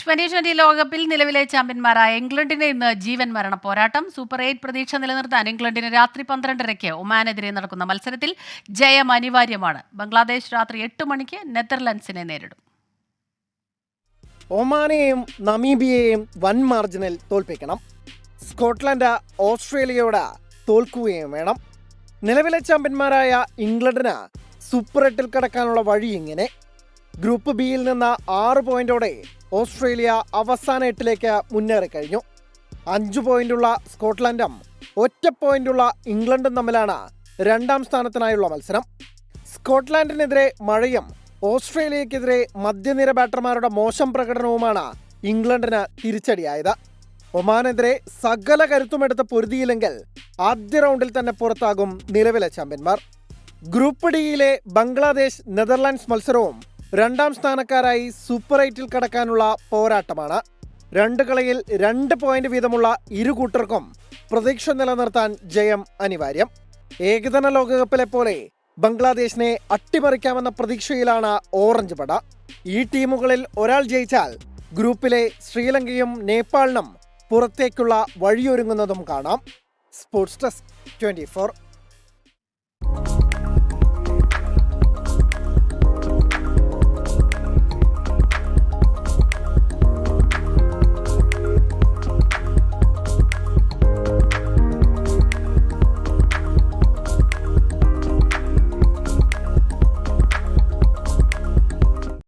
2020 ലോകകപ്പിൽ നിലവിലെ ചാമ്പ്യന്മാരായ ഇംഗ്ലണ്ടിന് ഇന്ന് ജീവൻ മരണ പോരാട്ടം. സൂപ്പർ 8 പ്രതീക്ഷ നിലനിർത്താൻ ഇംഗ്ലണ്ടിന് രാത്രി 12:30 ഒമാനെതിരെ നടക്കുന്ന മത്സരത്തിൽ ജയം അനിവാര്യമാണ്. ബംഗ്ലാദേശ് രാത്രി 8 മണിക്ക് നെതർലൻഡ്സിനെ നേരിടും. ഒമാനെയും നമീബിയയെയും വൻ മാർജിനിൽ തോൽപ്പിക്കണം. സ്കോട്ട്ലൻഡ് ഓസ്ട്രേലിയയോട് തോൽക്കുകയും വേണം. നിലവിലെ ചാമ്പ്യന്മാരായ ഇംഗ്ലണ്ടിന് സൂപ്പർ 8-ൽ കടക്കാനുള്ള വഴി ഇങ്ങനെ: ഗ്രൂപ്പ് ബിയിൽ നിന്ന് 6 പോയിന്റോടെ ഓസ്ട്രേലിയ അവസാന 8-ലേക്ക് മുന്നേറിക്കഴിഞ്ഞു. 5 പോയിന്റുള്ള സ്കോട്ട്ലൻഡും 1 പോയിന്റുള്ള ഇംഗ്ലണ്ടും തമ്മിലാണ് 2ാം സ്ഥാനത്തിനായുള്ള മത്സരം. സ്കോട്ട്ലാൻഡിനെതിരെ മഴയും ഓസ്ട്രേലിയക്കെതിരെ മധ്യനിര ബാറ്റർമാരുടെ മോശം പ്രകടനവുമാണ് ഇംഗ്ലണ്ടിന് തിരിച്ചടിയായത്. ഒമാനെതിരെ സകല കരുത്തുമെടുത്ത് പൊരുതിയില്ലെങ്കിൽ ആദ്യ റൗണ്ടിൽ തന്നെ പുറത്താകും നിലവിലെ ചാമ്പ്യന്മാർ. ഗ്രൂപ്പ് ഡിയിലെ ബംഗ്ലാദേശ് നെതർലാൻഡ്സ് മത്സരവും 2ാം സ്ഥാനക്കാരായി സൂപ്പർ 8-ൽ കടക്കാനുള്ള പോരാട്ടമാണ്. 2 കളിയിൽ 2 പോയിന്റ് വീതമുള്ള ഇരു കൂട്ടർക്കും പ്രതീക്ഷ നിലനിർത്താൻ ജയം അനിവാര്യം. ഏകദിന ലോകകപ്പിലെ പോലെ ബംഗ്ലാദേശിനെ അട്ടിമറിക്കാമെന്ന പ്രതീക്ഷയിലാണ് ഓറഞ്ച് പട. ഈ ടീമുകളിൽ ഒരാൾ ജയിച്ചാൽ ഗ്രൂപ്പിലെ ശ്രീലങ്കയും നേപ്പാളിനും പുറത്തേക്കുള്ള വഴിയൊരുങ്ങുന്നതും കാണാം. Sports desk 24.